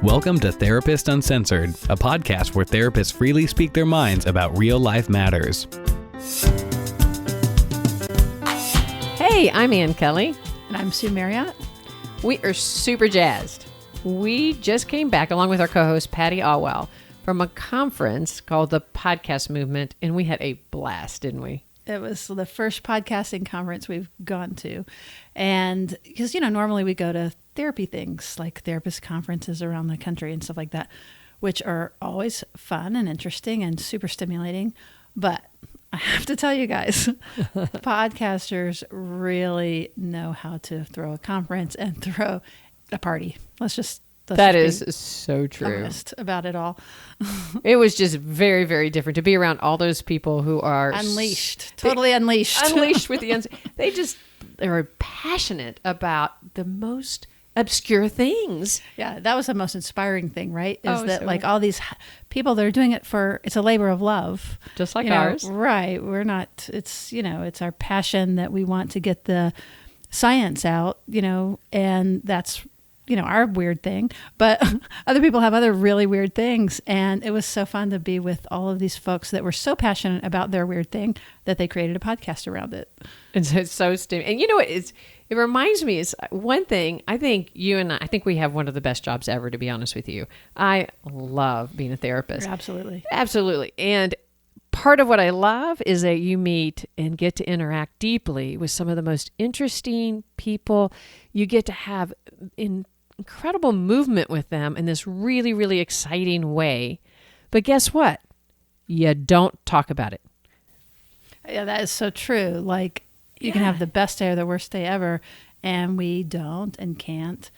Welcome to Therapist Uncensored, a podcast where therapists freely speak their minds about real-life matters. Hey, I'm Kelley. And I'm Sue Marriott. We are super jazzed. We just came back, along with our co-host, Patty Alwell, from a conference called the Podcast Movement, and we had a blast, didn't we? It was the first podcasting conference we've gone to. And because, normally we go to therapy things like therapist conferences around the country and stuff like that, which are always fun and interesting and super stimulating. But I have to tell you guys, podcasters really know how to throw a conference and throw a party. That is so true. Honest about it all. It was just very, very different to be around all those people who are unleashed, totally unleashed. Unleashed with the they were passionate about the most obscure things. Yeah, that was the most inspiring thing, right? Like all these people that are doing it it's a labor of love. Just like ours. Right. We're not, it's our passion that we want to get the science out, and that's our weird thing, but other people have other really weird things. And it was so fun to be with all of these folks that were so passionate about their weird thing that they created a podcast around it. And so it's so stimulating. And you know what? It reminds me, is one thing, I think you and I think we have one of the best jobs ever, to be honest with you. I love being a therapist. Absolutely. Absolutely. And part of what I love is that you meet and get to interact deeply with some of the most interesting people. You get to have incredible movement with them in this really, really exciting way. But guess what? You don't talk about it. Yeah, that is so true. Like, you can have the best day or the worst day ever, and we don't and can't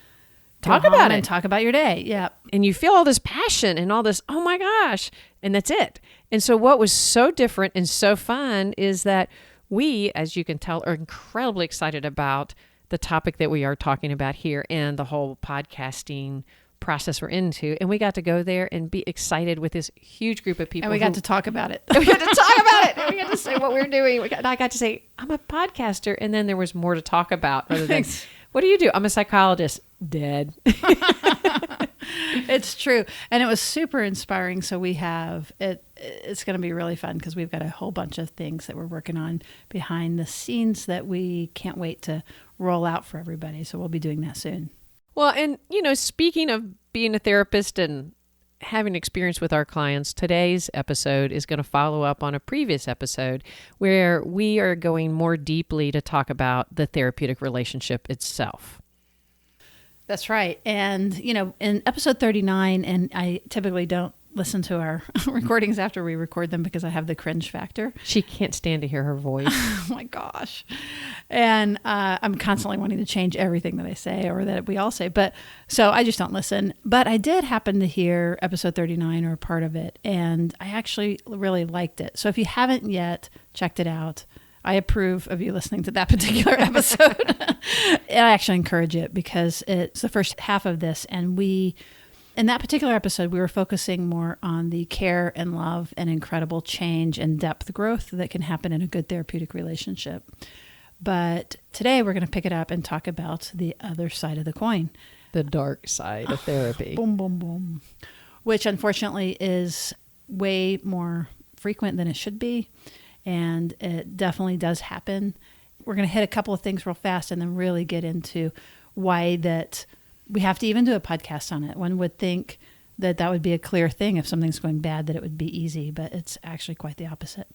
talk about it. And talk about your day. Yeah. And you feel all this passion and all this, oh my gosh, and that's it. And so what was so different and so fun is that we, as you can tell, are incredibly excited about the topic that we are talking about here and the whole podcasting process we're into. And we got to go there and be excited with this huge group of people. And we got to talk about it. We got to talk about it. And we got to say what we're doing. I got to say, I'm a podcaster. And then there was more to talk about rather than, what do you do? I'm a psychologist. Dead. It's true. And it was super inspiring. So we have it's going to be really fun because we've got a whole bunch of things that we're working on behind the scenes that we can't wait to roll out for everybody. So we'll be doing that soon. Well, and speaking of being a therapist and having experience with our clients, today's episode is going to follow up on a previous episode where we are going more deeply to talk about the therapeutic relationship itself. That's right. And, in episode 39, and I typically don't listen to our recordings after we record them because I have the cringe factor. She can't stand to hear her voice. Oh my gosh. And I'm constantly wanting to change everything that I say or that we all say. So I just don't listen. But I did happen to hear episode 39 or part of it, and I actually really liked it. So if you haven't yet checked it out, I approve of you listening to that particular episode. And I actually encourage it because it's the first half of this. And in that particular episode, we were focusing more on the care and love and incredible change and depth growth that can happen in a good therapeutic relationship. But today we're going to pick it up and talk about the other side of the coin. The dark side of therapy. Boom, boom, boom. Which unfortunately is way more frequent than it should be. And it definitely does happen. We're going to hit a couple of things real fast and then really get into why that we have to even do a podcast on it. One would think that would be a clear thing if something's going bad, that it would be easy, but it's actually quite the opposite.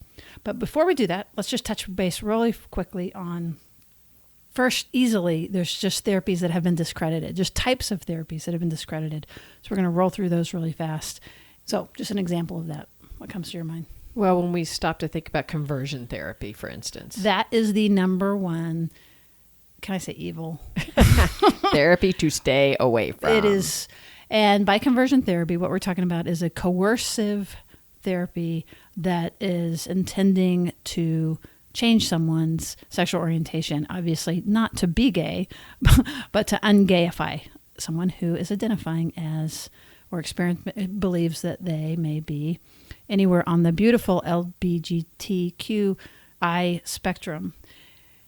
But before we do that, let's just touch base really quickly on, first, easily, there's just therapies that have been discredited, just types of therapies that have been discredited. So we're going to roll through those really fast. So just an example of that. What comes to your mind? Well, when we stop to think about conversion therapy, for instance. That is the number one, can I say evil? Therapy to stay away from. It is. And by conversion therapy, what we're talking about is a coercive therapy that is intending to change someone's sexual orientation. Obviously, not to be gay, but to ungayify someone who is identifying as or believes that they may be anywhere on the beautiful LGBTQI spectrum.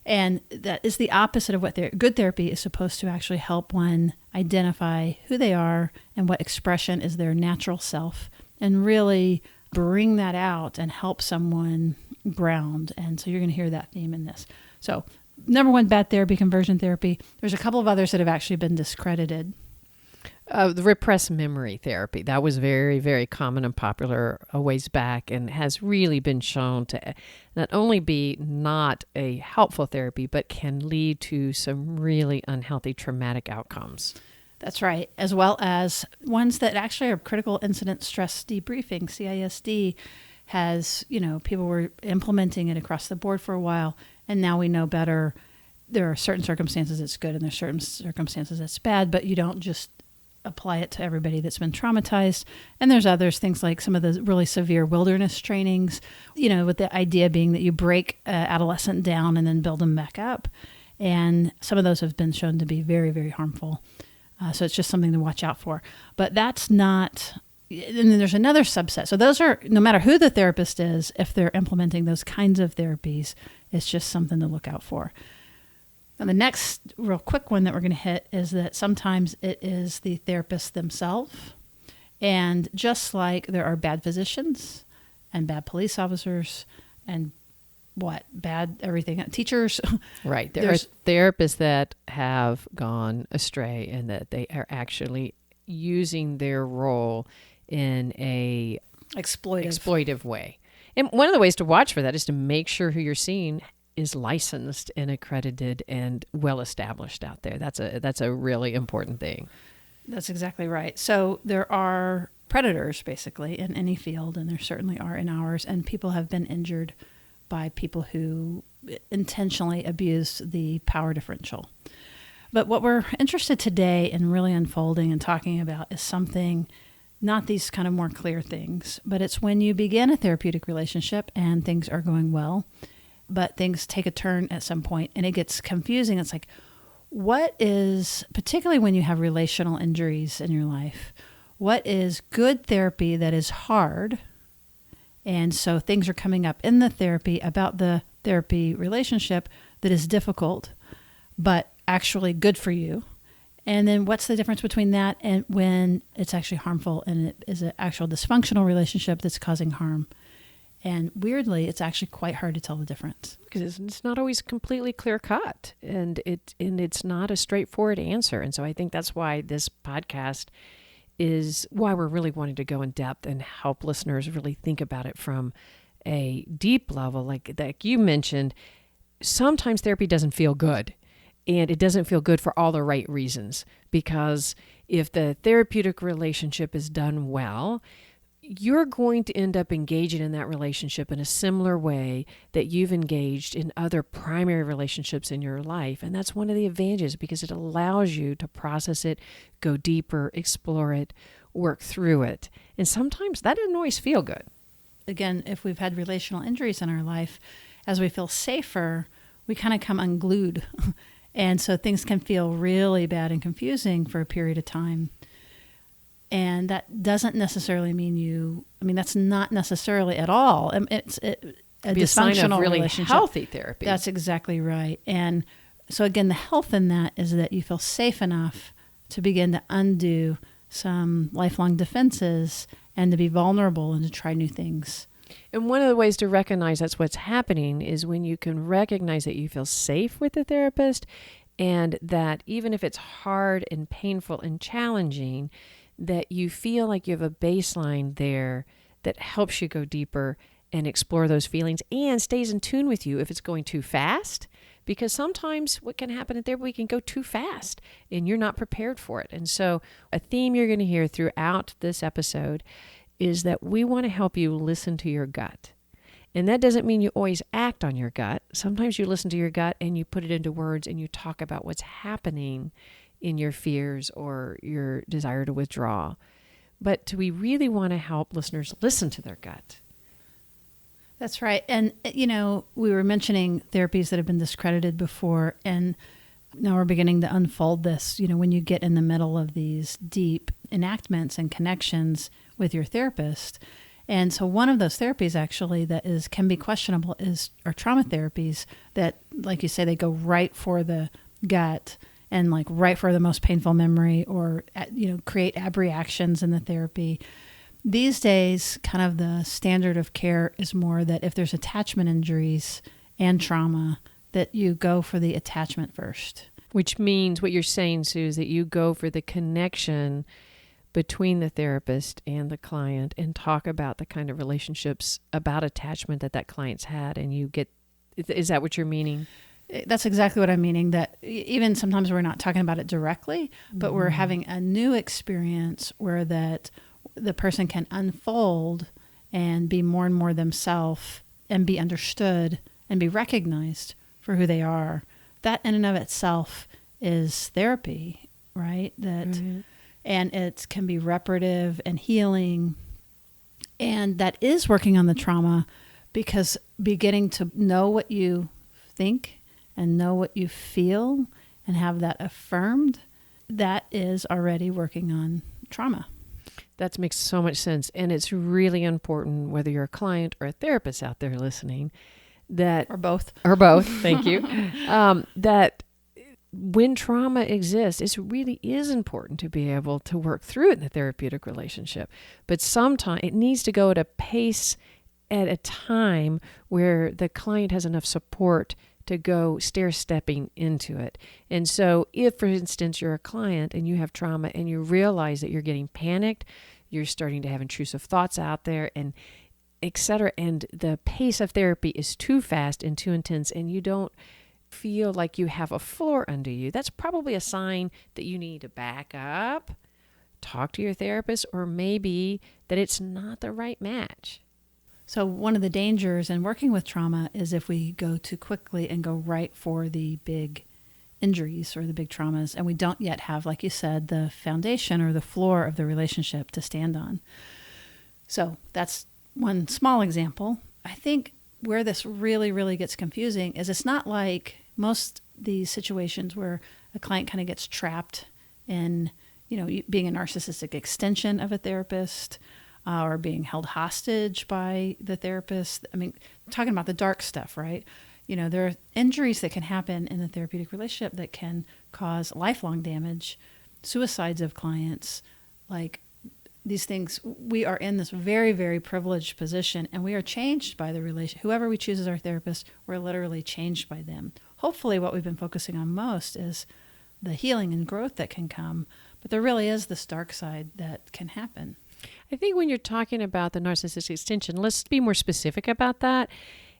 And that is the opposite of what good therapy is supposed to actually help one identify who they are and what expression is their natural self, and really bring that out and help someone ground. And so you're going to hear that theme in this. So number one, bad therapy, conversion therapy. There's a couple of others that have actually been discredited. The repressed memory therapy, that was very, very common and popular a ways back, and has really been shown to not only be not a helpful therapy, but can lead to some really unhealthy traumatic outcomes. That's right. As well as ones that actually are critical incident stress debriefing. CISD has, people were implementing it across the board for a while, and now we know better. There are certain circumstances it's good and there's certain circumstances it's bad, but you don't just apply it to everybody that's been traumatized. And there's others, things like some of the really severe wilderness trainings, with the idea being that you break adolescent down and then build them back up. And some of those have been shown to be very, very harmful. So it's just something to watch out for. But that's not, and then there's another subset. So those are, no matter who the therapist is, if they're implementing those kinds of therapies, it's just something to look out for. And the next real quick one that we're going to hit is that sometimes it is the therapist themselves. And just like there are bad physicians and bad police officers and bad everything, teachers. Right. There are therapists that have gone astray and that they are actually using their role in a exploitative way. And one of the ways to watch for that is to make sure who you're seeing is licensed and accredited and well established out there. That's a really important thing. That's exactly right. So there are predators basically in any field, and there certainly are in ours, and people have been injured by people who intentionally abuse the power differential. But what we're interested today in really unfolding and talking about is something, not these kind of more clear things, but it's when you begin a therapeutic relationship and things are going well, but things take a turn at some point and it gets confusing. It's like, what is, particularly when you have relational injuries in your life, what is good therapy that is hard? And so things are coming up in the therapy about the therapy relationship that is difficult, but actually good for you. And then what's the difference between that and when it's actually harmful and it is an actual dysfunctional relationship that's causing harm? And weirdly, it's actually quite hard to tell the difference. Because it's not always completely clear cut, and it's not a straightforward answer. And so I think that's why this podcast is why we're really wanting to go in depth and help listeners really think about it from a deep level. Like you mentioned, sometimes therapy doesn't feel good, and it doesn't feel good for all the right reasons. Because if the therapeutic relationship is done well, you're going to end up engaging in that relationship in a similar way that you've engaged in other primary relationships in your life. And that's one of the advantages, because it allows you to process it, go deeper, explore it, work through it. And sometimes that doesn't always feel good. Again, if we've had relational injuries in our life, as we feel safer, we kind of come unglued. And so things can feel really bad and confusing for a period of time. And that doesn't necessarily mean that's not necessarily at all. It's a dysfunctional sign of really relationship. Healthy therapy. That's exactly right. And so again, the health in that is that you feel safe enough to begin to undo some lifelong defenses and to be vulnerable and to try new things. And one of the ways to recognize that's what's happening is when you can recognize that you feel safe with the therapist, and that even if it's hard and painful and challenging, that you feel like you have a baseline there that helps you go deeper and explore those feelings and stays in tune with you if it's going too fast. Because sometimes what can happen in therapy, we can go too fast and you're not prepared for it. And so a theme you're going to hear throughout this episode is that we want to help you listen to your gut. And that doesn't mean you always act on your gut. Sometimes you listen to your gut and you put it into words and you talk about what's happening in your fears or your desire to withdraw. But we really want to help listeners listen to their gut. That's right. And, we were mentioning therapies that have been discredited before, and now we're beginning to unfold this. When you get in the middle of these deep enactments and connections with your therapist, And so one of those therapies actually that can be questionable are trauma therapies that, like you say, they go right for the gut and like right for the most painful memory, or, create abreactions in the therapy. These days, kind of the standard of care is more that if there's attachment injuries and trauma, that you go for the attachment first. Which means what you're saying, Sue, is that you go for the connection between the therapist and the client and talk about the kind of relationships about attachment that client's had, and you get, is that what you're meaning? That's exactly what I'm meaning, that even sometimes we're not talking about it directly, but we're having a new experience where that the person can unfold and be more and more themselves and be understood and be recognized for who they are. That in and of itself is therapy, right? And it can be reparative and healing. And that is working on the trauma, because beginning to know what you think and know what you feel and have that affirmed, that is already working on trauma. That makes so much sense. And it's really important, whether you're a client or a therapist out there listening, or both, thank you, that when trauma exists, it really is important to be able to work through it in the therapeutic relationship. But sometimes it needs to go at a pace, at a time where the client has enough support to go stair-stepping into it. And so if, for instance, you're a client and you have trauma and you realize that you're getting panicked, you're starting to have intrusive thoughts out there, and et cetera, and the pace of therapy is too fast and too intense, and you don't feel like you have a floor under you, that's probably a sign that you need to back up, talk to your therapist, or maybe that it's not the right match. So one of the dangers in working with trauma is if we go too quickly and go right for the big injuries or the big traumas, and we don't yet have, like you said, the foundation or the floor of the relationship to stand on. So that's one small example. I think where this really, really gets confusing is it's not like most these situations where a client kind of gets trapped in, being a narcissistic extension of a therapist, or being held hostage by the therapist. I mean, talking about the dark stuff, right? There are injuries that can happen in the therapeutic relationship that can cause lifelong damage, suicides of clients, like these things. We are in this very, very privileged position, and we are changed by the relation. Whoever we choose as our therapist, we're literally changed by them. Hopefully what we've been focusing on most is the healing and growth that can come, but there really is this dark side that can happen. I think when you're talking about the narcissistic extension, let's be more specific about that.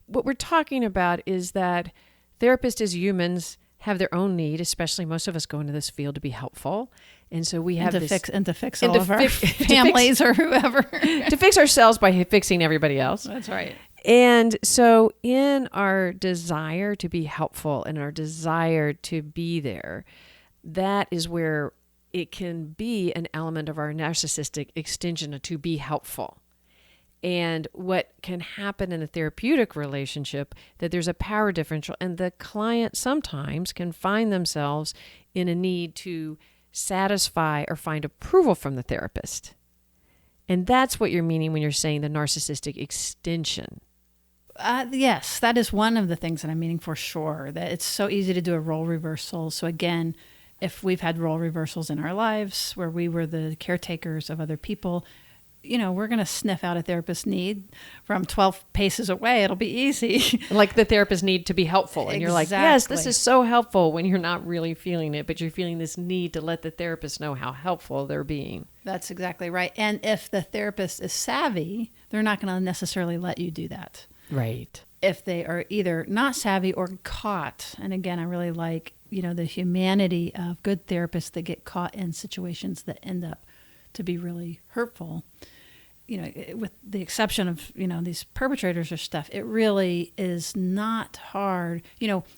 What we're talking about is that therapists as humans have their own need, especially most of us go into this field to be helpful. And so we have to fix all of our families or whoever. To fix ourselves by fixing everybody else. That's right. And so in our desire to be helpful and our desire to be there, that is where it can be an element of our narcissistic extension to be helpful. And what can happen in a therapeutic relationship, that there's a power differential, and the client sometimes can find themselves in a need to satisfy or find approval from the therapist. And that's what you're meaning when you're saying the narcissistic extension. Yes, that is one of the things that I'm meaning for sure, that it's so easy to do a role reversal. So again, if we've had role reversals in our lives where we were the caretakers of other people, we're going to sniff out a therapist's need from 12 paces away. It'll be easy. Like the therapist need to be helpful. And Exactly. You're like, yes, this is so helpful, when you're not really feeling it, but you're feeling this need to let the therapist know how helpful they're being. That's exactly right. And if the therapist is savvy, they're not going to necessarily let you do that. Right. If they are either not savvy or caught. And again, I really like, the humanity of good therapists that get caught in situations that end up to be really hurtful. With the exception of, these perpetrators or stuff, it really is not hard.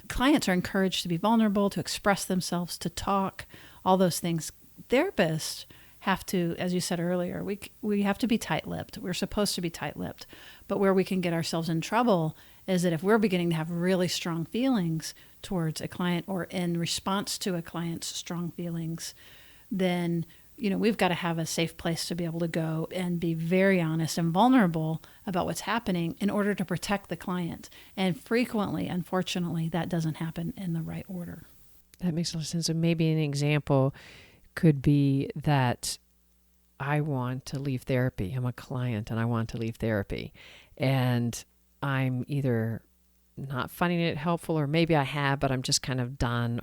Clients are encouraged to be vulnerable, to express themselves, to talk, all those things. Therapists have to, as you said earlier, we have to be tight-lipped. We're supposed to be tight-lipped. But where we can get ourselves in trouble is that if we're beginning to have really strong feelings towards a client or in response to a client's strong feelings, then we've got to have a safe place to be able to go and be very honest and vulnerable about what's happening in order to protect the client. And frequently, unfortunately, that doesn't happen in the right order. That makes a lot of sense. So maybe an example could be that I want to leave therapy. I'm a client and I want to leave therapy. And I'm either not finding it helpful, or maybe I have, but I'm just kind of done.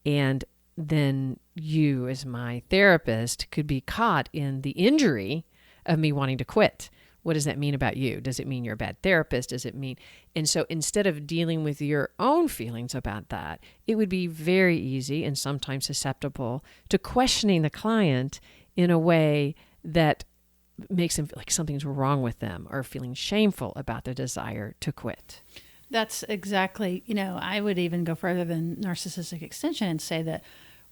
And then you, as my therapist, could be caught in the injury of me wanting to quit. What does that mean about you? Does it mean you're a bad therapist? Does it mean... And so instead of dealing with your own feelings about that, it would be very easy and sometimes susceptible to questioning the client in a way that makes them feel like something's wrong with them, or feeling shameful about their desire to quit. That's exactly, I would even go further than narcissistic extension and say that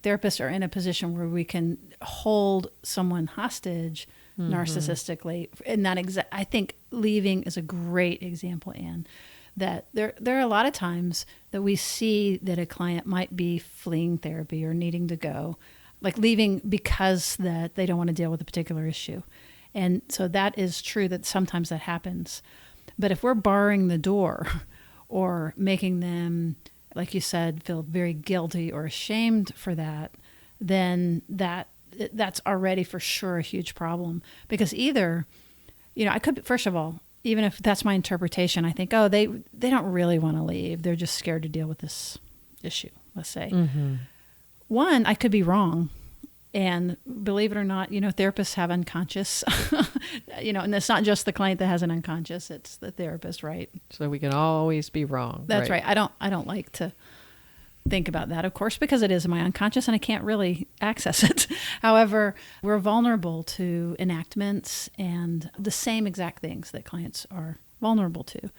therapists are in a position where we can hold someone hostage narcissistically. And I think leaving is a great example, Anne, that there are a lot of times that we see that a client might be fleeing therapy or needing to go, like leaving because that they don't want to deal with a particular issue. And so that is true that sometimes that happens. But if we're barring the door or making them, like you said, feel very guilty or ashamed for that, then that's already for sure a huge problem. Because either, I could, first of all, even if that's my interpretation, I think, they don't really want to leave. They're just scared to deal with this issue, let's say. Mm-hmm. One, I could be wrong. And believe it or not, therapists have unconscious, and it's not just the client that has an unconscious, it's the therapist, right? So we can always be wrong. That's right. I don't like to think about that, of course, because it is my unconscious and I can't really access it. However, we're vulnerable to enactments and the same exact things that clients are vulnerable to.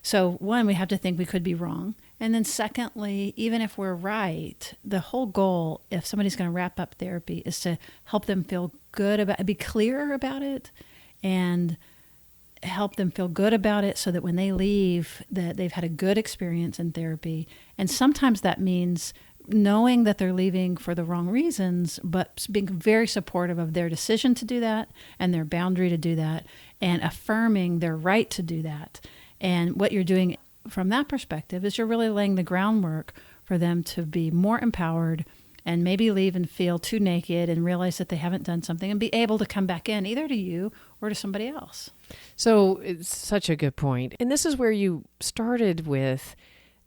So one, we have to think we could be wrong. And then secondly, even if we're right, the whole goal, if somebody's going to wrap up therapy, is to help them feel good about it, be clear about it, and help them feel good about it so that when they leave, that they've had a good experience in therapy. And sometimes that means knowing that they're leaving for the wrong reasons, but being very supportive of their decision to do that and their boundary to do that, and affirming their right to do that. And what you're doing from that perspective is you're really laying the groundwork for them to be more empowered and maybe leave and feel too naked and realize that they haven't done something and be able to come back in either to you or to somebody else. So it's such a good point. And this is where you started with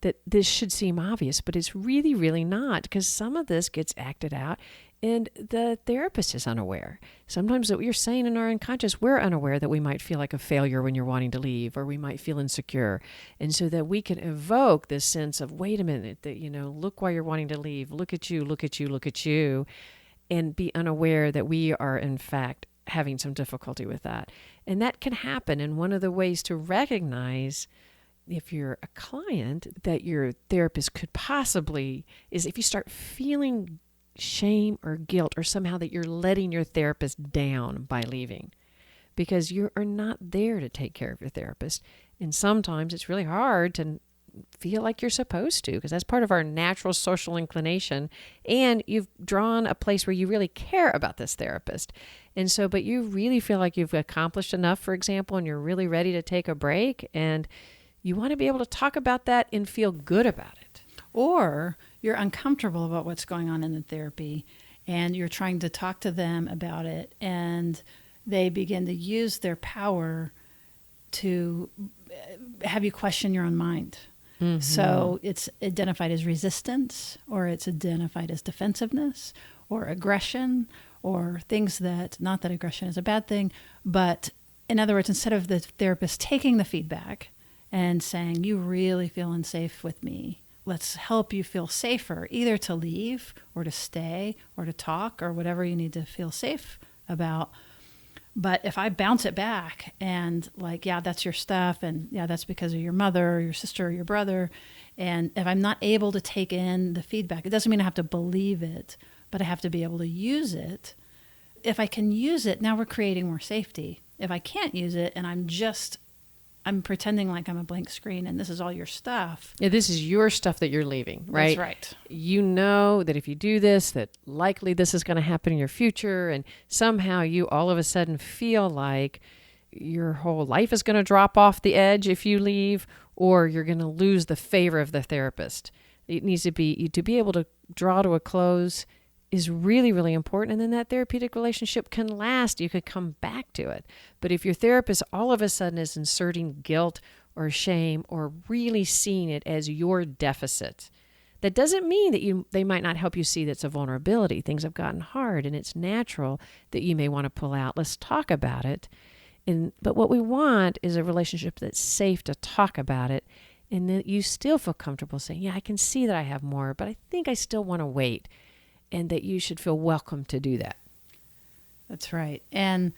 that this should seem obvious, but it's really, really not, because some of this gets acted out and the therapist is unaware. Sometimes what you're saying in our unconscious, we're unaware that we might feel like a failure when you're wanting to leave, or we might feel insecure. And so that we can evoke this sense of, wait a minute, that, look why you're wanting to leave. Look at you, look at you, look at you. And be unaware that we are, in fact, having some difficulty with that. And that can happen. And one of the ways to recognize if you're a client that your therapist could possibly is if you start feeling shame or guilt, or somehow that you're letting your therapist down by leaving, because you are not there to take care of your therapist. And sometimes it's really hard to feel like you're supposed to, because that's part of our natural social inclination. And you've drawn a place where you really care about this therapist. And so, but you really feel like you've accomplished enough, for example, and you're really ready to take a break. And you want to be able to talk about that and feel good about it. Or you're uncomfortable about what's going on in the therapy and you're trying to talk to them about it, and they begin to use their power to have you question your own mind. Mm-hmm. So it's identified as resistance, or it's identified as defensiveness or aggression, or things that, not that aggression is a bad thing, but in other words, instead of the therapist taking the feedback and saying, you really feel unsafe with me, let's help you feel safer, either to leave or to stay or to talk or whatever you need to feel safe about. But if I bounce it back and like, yeah, that's your stuff, and yeah, that's because of your mother or your sister or your brother, and if I'm not able to take in the feedback, it doesn't mean I have to believe it, but I have to be able to use it. If I can use it, now we're creating more safety. If I can't use it and I'm just I'm pretending like I'm a blank screen and this is all your stuff. Yeah, this is your stuff that you're leaving, right? That's right. You know that if you do this, that likely this is going to happen in your future. And somehow you all of a sudden feel like your whole life is going to drop off the edge if you leave, or you're going to lose the favor of the therapist. It needs to be able to draw to a close is really, really important. And then that therapeutic relationship can last. You could come back to it. But if your therapist all of a sudden is inserting guilt or shame or really seeing it as your deficit, that doesn't mean that they might not help you see that's a vulnerability. Things have gotten hard and it's natural that you may want to pull out. Let's talk about it. But what we want is a relationship that's safe to talk about it, and that you still feel comfortable saying, yeah, I can see that I have more, but I think I still want to wait. And that you should feel welcome to do that. That's right. And,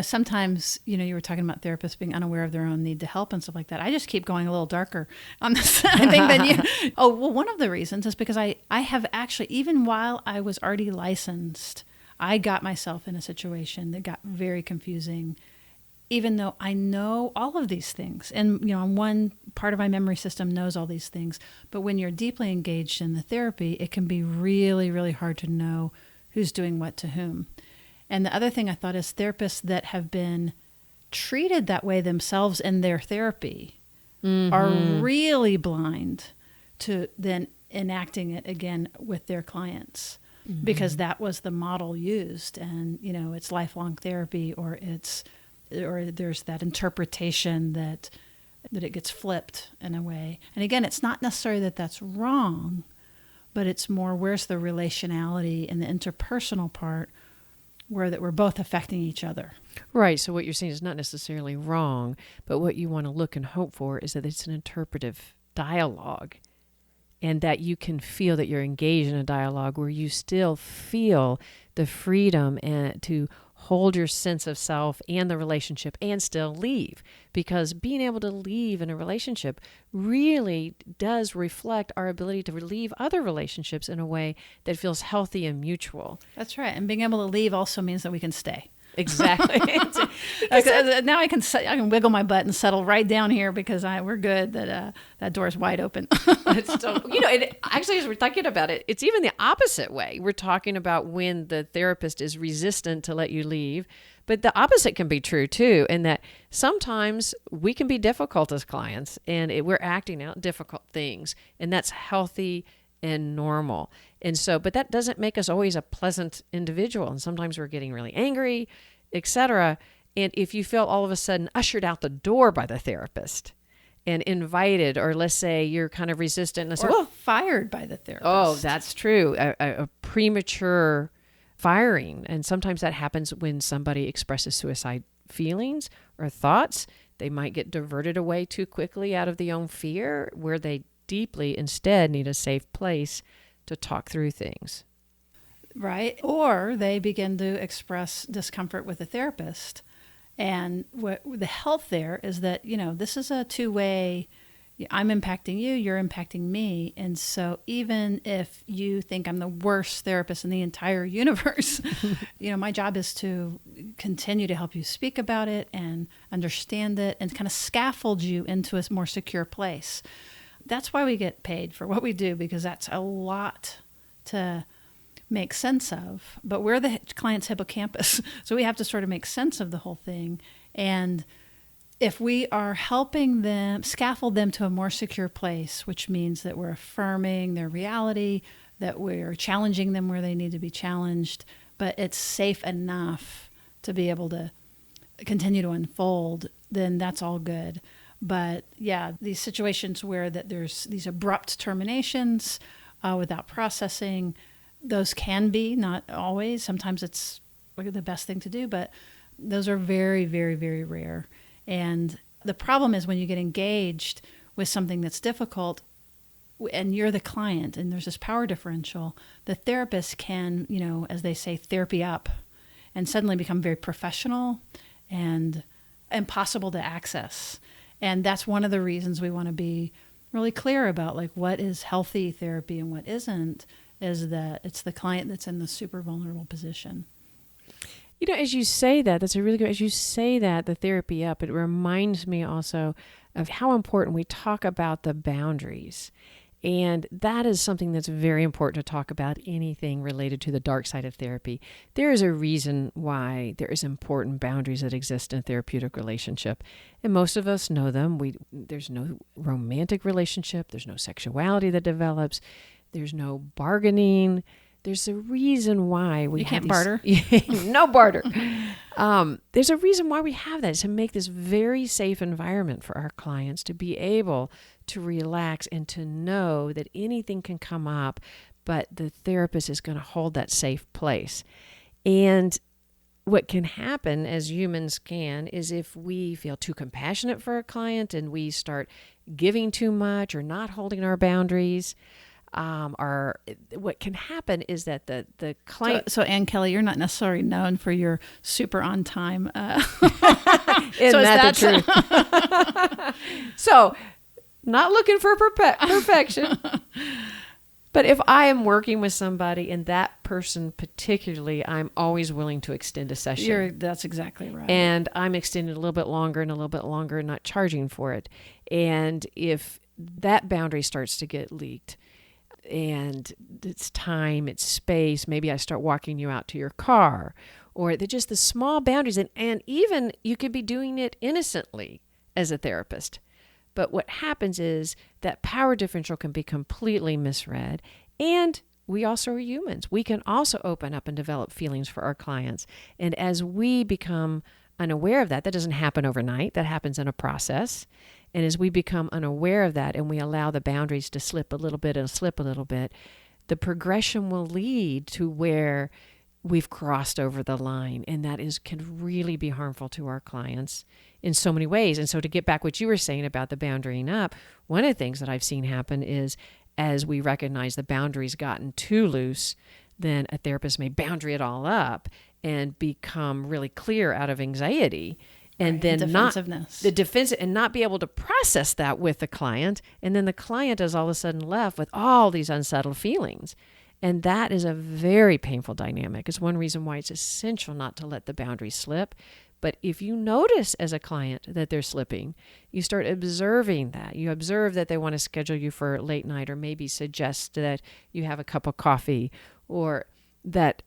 sometimes, you were talking about therapists being unaware of their own need to help and stuff like that. I just keep going a little darker on this. I think that one of the reasons is because I have actually, even while I was already licensed, I got myself in a situation that got very confusing, even though I know all of these things. And, one part of my memory system knows all these things. But when you're deeply engaged in the therapy, it can be really, really hard to know who's doing what to whom. And the other thing I thought is therapists that have been treated that way themselves in their therapy are really blind to then enacting it again with their clients. Because that was the model used. And, it's lifelong therapy, or there's that interpretation that it gets flipped in a way. And again, it's not necessarily that that's wrong, but it's more where's the relationality and the interpersonal part where that we're both affecting each other. Right. So what you're saying is not necessarily wrong, but what you want to look and hope for is that it's an interpretive dialogue, and that you can feel that you're engaged in a dialogue where you still feel the freedom and to hold your sense of self and the relationship and still leave. Because being able to leave in a relationship really does reflect our ability to leave other relationships in a way that feels healthy and mutual. That's right. And being able to leave also means that we can stay. Exactly. Now I can wiggle my butt and settle right down here because we're good. That door is wide open. Actually, as we're talking about it, it's even the opposite way. We're talking about when the therapist is resistant to let you leave, but the opposite can be true too. In that sometimes we can be difficult as clients, and we're acting out difficult things, and that's healthy and normal. And so, but that doesn't make us always a pleasant individual. And sometimes we're getting really angry, etc. And if you feel all of a sudden ushered out the door by the therapist and invited, or let's say you're kind of resistant, or fired by the therapist. Oh, that's true. A premature firing. And sometimes that happens when somebody expresses suicide feelings or thoughts. They might get diverted away too quickly out of the own fear, where they deeply instead need a safe place to talk through things. Right. Or they begin to express discomfort with a therapist. And what the help there is that, this is a two-way, I'm impacting you, you're impacting me. And so even if you think I'm the worst therapist in the entire universe, my job is to continue to help you speak about it and understand it and kind of scaffold you into a more secure place. That's why we get paid for what we do, because that's a lot to make sense of. But we're the client's hippocampus, so we have to sort of make sense of the whole thing. And if we are helping them, scaffold them to a more secure place, which means that we're affirming their reality, that we're challenging them where they need to be challenged, but it's safe enough to be able to continue to unfold, then that's all good. But yeah, these situations where that there's these abrupt terminations without processing, those can be, not always. Sometimes it's the best thing to do, but those are very, very, very rare. And the problem is when you get engaged with something that's difficult and you're the client and there's this power differential, the therapist can, as they say, therapy up and suddenly become very professional and impossible to access. And that's one of the reasons we want to be really clear about what is healthy therapy and what isn't, is that it's the client that's in the super vulnerable position. As you say that, that's a really good, as you say that, the therapy up, it reminds me also of how important we talk about the boundaries. And that is something that's very important to talk about, anything related to the dark side of therapy. There is a reason why there is important boundaries that exist in a therapeutic relationship. And most of us know them. There's no romantic relationship. There's no sexuality that develops. There's no bargaining. There's a reason why we can't barter. No barter. There's a reason why we have that, is to make this very safe environment for our clients to be able to relax and to know that anything can come up, but the therapist is going to hold that safe place. And what can happen, as humans can, is if we feel too compassionate for a client and we start giving too much or not holding our boundaries, what can happen is that the client. So Ann Kelley, you're not necessarily known for your super on time. Isn't that the truth? So, not looking for perfection. But if I am working with somebody and that person particularly, I'm always willing to extend a session. That's exactly right. And I'm extending a little bit longer and a little bit longer, not charging for it. And if that boundary starts to get leaked, and it's time, it's space, maybe I start walking you out to your car, or just the small boundaries. And even you could be doing it innocently as a therapist. But what happens is that power differential can be completely misread. And we also are humans. We can also open up and develop feelings for our clients. And as we become unaware of that doesn't happen overnight. That happens in a process. And as we become unaware of that and we allow the boundaries to slip a little bit and slip a little bit, the progression will lead to where we've crossed over the line. And that can really be harmful to our clients in so many ways. And so to get back what you were saying about the boundarying up, one of the things that I've seen happen is as we recognize the boundaries gotten too loose, then a therapist may boundary it all up and become really clear out of anxiety. And then defensiveness. And not be able to process that with the client. And then the client is all of a sudden left with all these unsettled feelings. And that is a very painful dynamic. It's one reason why it's essential not to let the boundaries slip. But if you notice as a client that they're slipping, you start observing that. You observe that they want to schedule you for late night, or maybe suggest that you have a cup of coffee, or that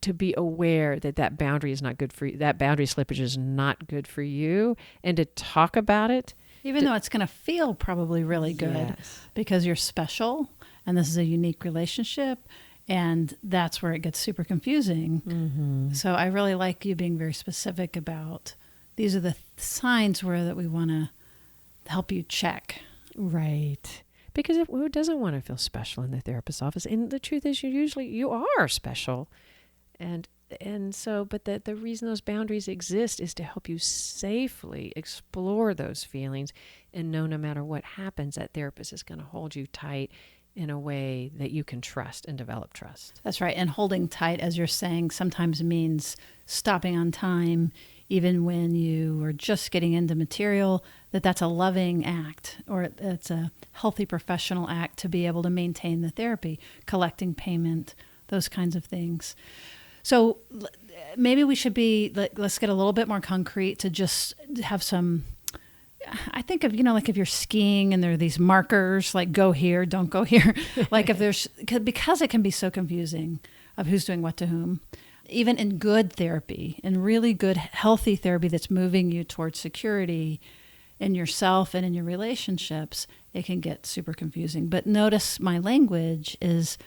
to be aware that that boundary is not good for you, that boundary slippage is not good for you, and to talk about it. Even though it's going to feel probably really good, yes, because you're special and this is a unique relationship, and that's where it gets super confusing. Mm-hmm. So I really like you being very specific about these are the signs that we want to help you check. Right. Because who doesn't want to feel special in the therapist's office? And the truth is you are special. And so, but the reason those boundaries exist is to help you safely explore those feelings and know no matter what happens, that therapist is going to hold you tight in a way that you can trust and develop trust. That's right. And holding tight, as you're saying, sometimes means stopping on time, even when you are just getting into material, that's a loving act, or it's a healthy professional act to be able to maintain the therapy, collecting payment, those kinds of things. So maybe we should let's get a little bit more concrete to just have some, I think of, like if you're skiing and there are these markers, like go here, don't go here. Like because it can be so confusing of who's doing what to whom. Even in good therapy, in really good, healthy therapy that's moving you towards security in yourself and in your relationships, it can get super confusing. But notice my language it's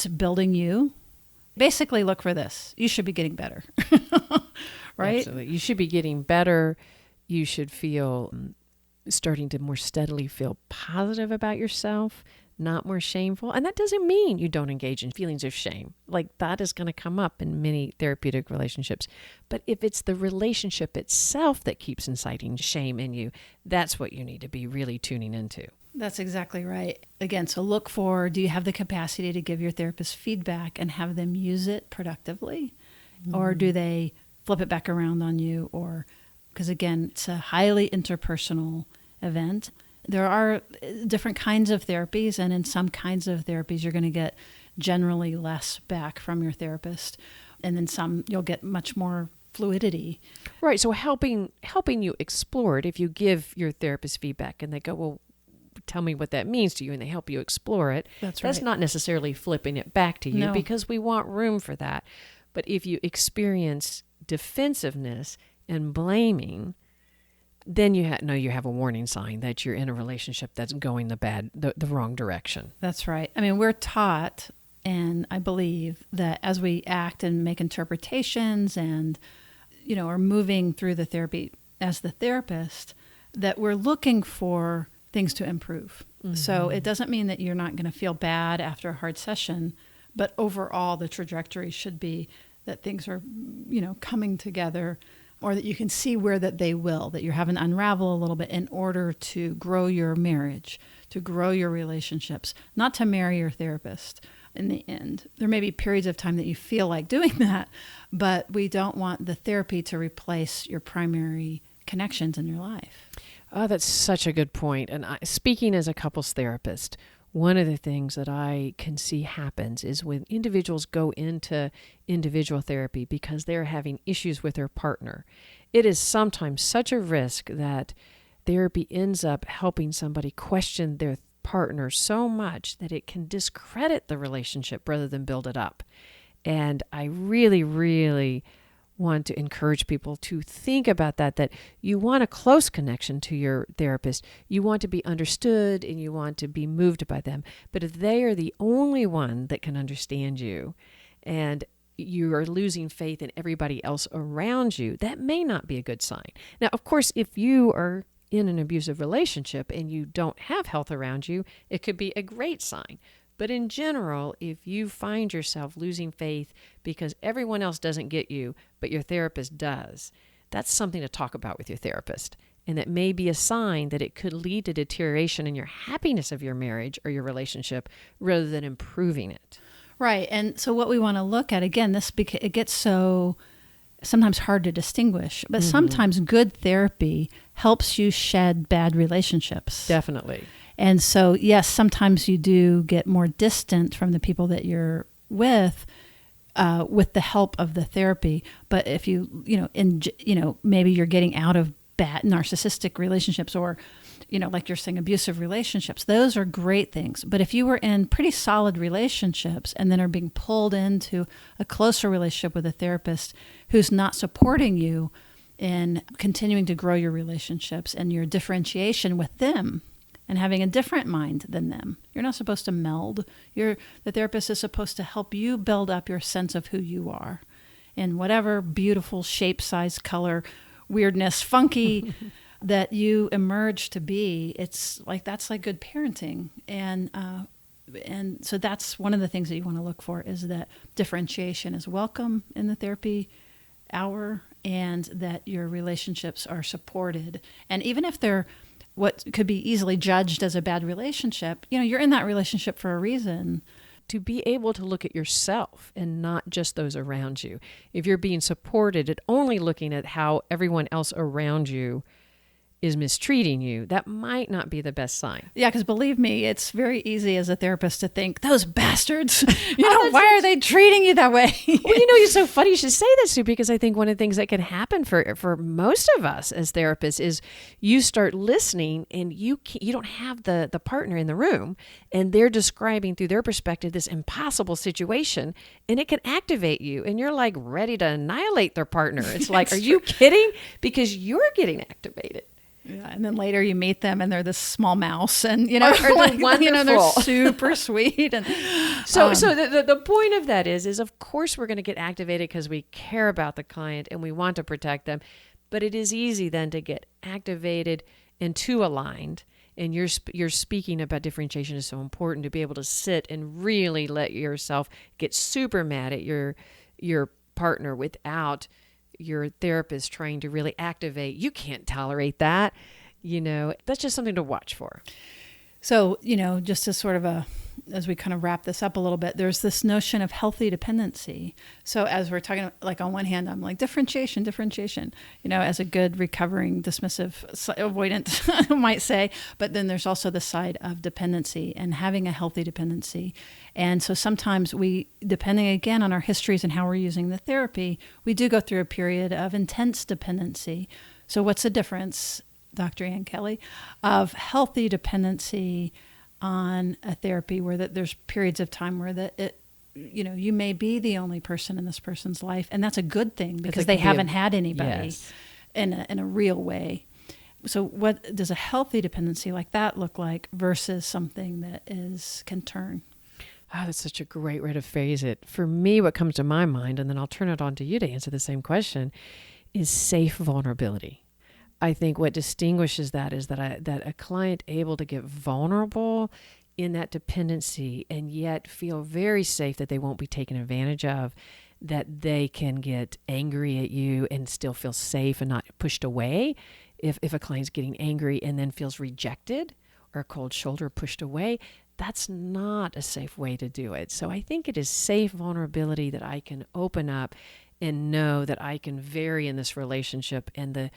building you. Basically, look for this. You should be getting better, right? Absolutely. You should be getting better. You should feel starting to more steadily feel positive about yourself, not more shameful. And that doesn't mean you don't engage in feelings of shame. Like that is going to come up in many therapeutic relationships. But if it's the relationship itself that keeps inciting shame in you, that's what you need to be really tuning into. That's exactly right. Again, so look for, do you have the capacity to give your therapist feedback and have them use it productively? Mm-hmm. Or do they flip it back around on you? Or, because again, it's a highly interpersonal event. There are different kinds of therapies, and in some kinds of therapies, you're going to get generally less back from your therapist. And then some, you'll get much more fluidity. Right. So helping you explore it, if you give your therapist feedback and they go, well, tell me what that means to you, and they help you explore it. That's right. That's not necessarily flipping it back to you, No. because we want room for that. But if you experience defensiveness and blaming, then you have a warning sign that you're in a relationship that's going the wrong direction. That's right. I mean, we're taught, and I believe that as we act and make interpretations and, are moving through the therapy as the therapist, that we're looking for things to improve. Mm-hmm. So it doesn't mean that you're not going to feel bad after a hard session, but overall the trajectory should be that things are, coming together, or that you can see where that they will, that you're having to unravel a little bit in order to grow your marriage, to grow your relationships, not to marry your therapist in the end. There may be periods of time that you feel like doing that, but we don't want the therapy to replace your primary connections in your life. Oh, that's such a good point. And speaking as a couples therapist, one of the things that I can see happens is when individuals go into individual therapy because they're having issues with their partner, it is sometimes such a risk that therapy ends up helping somebody question their partner so much that it can discredit the relationship rather than build it up. And I really, really want to encourage people to think about that you want a close connection to your therapist. You want to be understood and you want to be moved by them. But if they are the only one that can understand you and you are losing faith in everybody else around you, that may not be a good sign. Now, of course, if you are in an abusive relationship and you don't have health around you, it could be a great sign. But in general, if you find yourself losing faith because everyone else doesn't get you, but your therapist does, that's something to talk about with your therapist. And that may be a sign that it could lead to deterioration in your happiness of your marriage or your relationship rather than improving it. Right. And so what we want to look at, again, it gets so sometimes hard to distinguish, but sometimes good therapy helps you shed bad relationships. Definitely. And so, yes, sometimes you do get more distant from the people that you're with the help of the therapy. But if maybe you're getting out of bad narcissistic relationships or, like you're saying, abusive relationships, those are great things. But if you were in pretty solid relationships and then are being pulled into a closer relationship with a therapist who's not supporting you in continuing to grow your relationships and your differentiation with them, and having a different mind than them. You're not supposed to meld. The therapist is supposed to help you build up your sense of who you are in whatever beautiful shape, size, color, weirdness, funky that you emerge to be. It's like, that's like good parenting. And so that's one of the things that you want to look for, is that differentiation is welcome in the therapy hour and that your relationships are supported. And even if they're what could be easily judged as a bad relationship, you're in that relationship for a reason. To be able to look at yourself and not just those around you. If you're being supported at only looking at how everyone else around you is mistreating you, that might not be the best sign. Yeah, because believe me, it's very easy as a therapist to think, those bastards, why are they treating you that way? Well, it's so funny you should say that, Sue, because I think one of the things that can happen for most of us as therapists is you start listening and you don't have the partner in the room and they're describing through their perspective this impossible situation, and it can activate you and you're like ready to annihilate their partner. It's like, are you kidding? Because you're getting activated. Yeah, and then later you meet them and they're this small mouse, and they're wonderful. They're super sweet. And so the point of that is of course we're going to get activated because we care about the client and we want to protect them, but it is easy then to get activated and too aligned. And you're speaking about differentiation is so important, to be able to sit and really let yourself get super mad at your partner without your therapist trying to really activate. You can't tolerate that. That's just something to watch for. So, just as sort of as we kind of wrap this up a little bit, there's this notion of healthy dependency. So as we're talking, like on one hand, I'm like differentiation, as a good recovering dismissive avoidant might say, but then there's also the side of dependency and having a healthy dependency. And so sometimes we, depending again on our histories and how we're using the therapy, we do go through a period of intense dependency. So what's the difference, Dr. Ann Kelley, of healthy dependency on a therapy where there's periods of time where you may be the only person in this person's life, and that's a good thing because they haven't had anybody in a real way. So what does a healthy dependency like that look like versus something that can turn? Oh, that's such a great way to phrase it. For me, what comes to my mind, and then I'll turn it on to you to answer the same question, is safe vulnerability. I think what distinguishes that is that a client able to get vulnerable in that dependency and yet feel very safe that they won't be taken advantage of, that they can get angry at you and still feel safe and not pushed away. If a client's getting angry and then feels rejected or a cold shoulder pushed away, that's not a safe way to do it. So I think it is safe vulnerability that I can open up and know that I can vary in this relationship, and the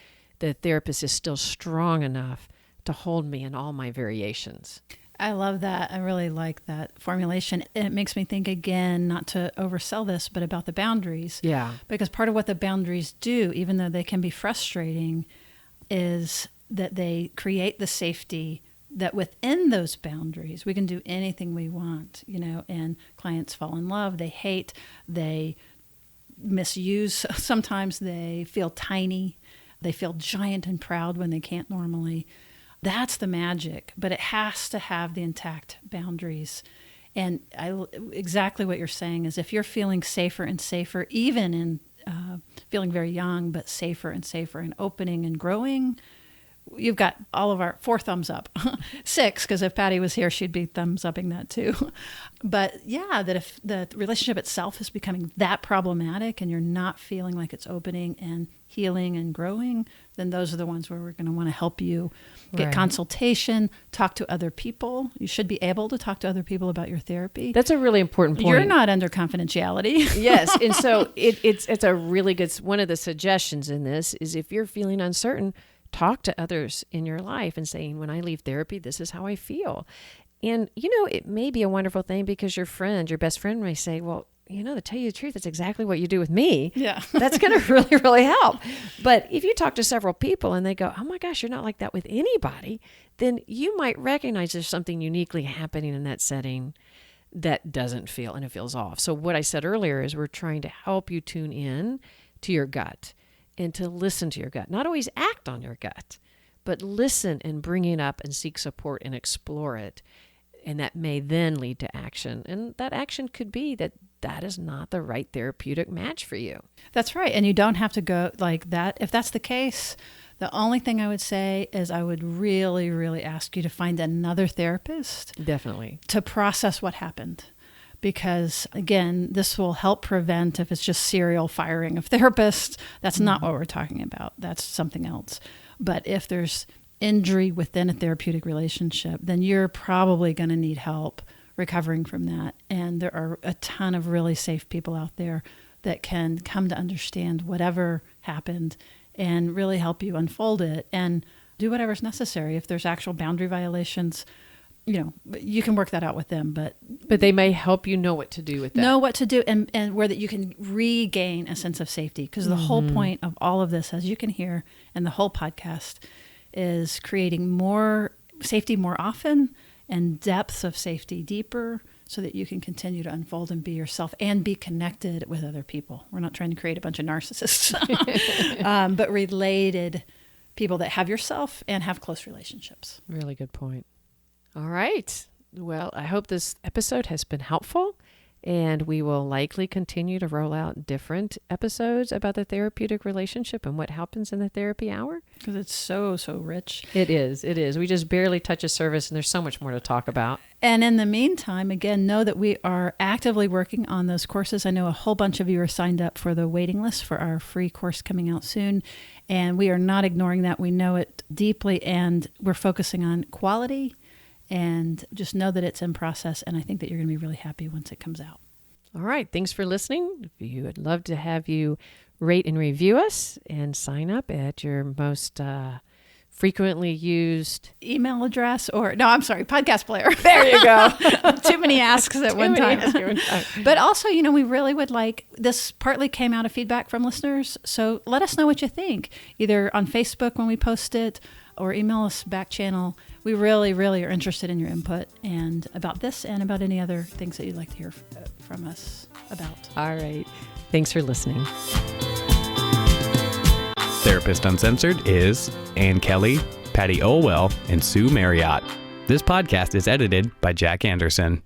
therapist is still strong enough to hold me in all my variations. I love that. I really like that formulation. And it makes me think again, not to oversell this, but about the boundaries. Yeah. Because part of what the boundaries do, even though they can be frustrating, is that they create the safety that within those boundaries, we can do anything we want, and clients fall in love, they hate, they misuse. Sometimes they feel tiny. They feel giant and proud when they can't normally. That's the magic, but it has to have the intact boundaries. And exactly what you're saying is if you're feeling safer and safer, even in feeling very young, but safer and safer and opening and growing, you've got all of our 4 thumbs up. 6, because if Patty was here, she'd be thumbs upping that too. But yeah, that if the relationship itself is becoming that problematic and you're not feeling like it's opening and healing and growing, then those are the ones where we're going to want to help you get consultation, talk to other people. You should be able to talk to other people about your therapy. That's a really important point. You're not under confidentiality. Yes. And so it's a really good, one of the suggestions in this is if you're feeling uncertain, talk to others in your life and saying, when I leave therapy, this is how I feel. And, it may be a wonderful thing because your best friend may say, well, to tell you the truth, that's exactly what you do with me. Yeah. That's going to really, really help. But if you talk to several people and they go, oh my gosh, you're not like that with anybody, then you might recognize there's something uniquely happening in that setting that doesn't feel, and it feels off. So what I said earlier is we're trying to help you tune in to your gut and to listen to your gut. Not always act on your gut, but listen and bring it up and seek support and explore it. And that may then lead to action. And that action could be that is not the right therapeutic match for you. That's right. And you don't have to go like that. If that's the case, the only thing I would say is I would really, really ask you to find another therapist. Definitely. To process what happened. Because again, this will help prevent if it's just serial firing of therapists. That's not what we're talking about. That's something else. But if there's injury within a therapeutic relationship, then you're probably going to need help recovering from that. And there are a ton of really safe people out there that can come to understand whatever happened and really help you unfold it and do whatever's necessary. If there's actual boundary violations, you can work that out with them, but they may help you know what to do with that. Know what to do and where that you can regain a sense of safety. Because the whole point of all of this, as you can hear, and the whole podcast is creating more safety more often and depths of safety deeper so that you can continue to unfold and be yourself and be connected with other people. We're not trying to create a bunch of narcissists, but related people that have yourself and have close relationships. Really good point. All right. Well, I hope this episode has been helpful, and we will likely continue to roll out different episodes about the therapeutic relationship and what happens in the therapy hour. Because it's so, so rich. It is. It is. We just barely touch a surface, and there's so much more to talk about. And in the meantime, again, know that we are actively working on those courses. I know a whole bunch of you are signed up for the waiting list for our free course coming out soon. And we are not ignoring that. We know it deeply, and we're focusing on quality And just know that it's in process. And I think that you're going to be really happy once it comes out. All right. Thanks for listening. We would love to have you rate and review us and sign up at your most frequently used email address podcast player. There you go. Too many asks at one time. time. But also, we really would like, this partly came out of feedback from listeners. So let us know what you think, either on Facebook when we post it or email us back channel. We really, really are interested in your input and about this and about any other things that you'd like to hear from us about. All right. Thanks for listening. Therapist Uncensored is Ann Kelley, Patty Olwell, and Sue Marriott. This podcast is edited by Jack Anderson.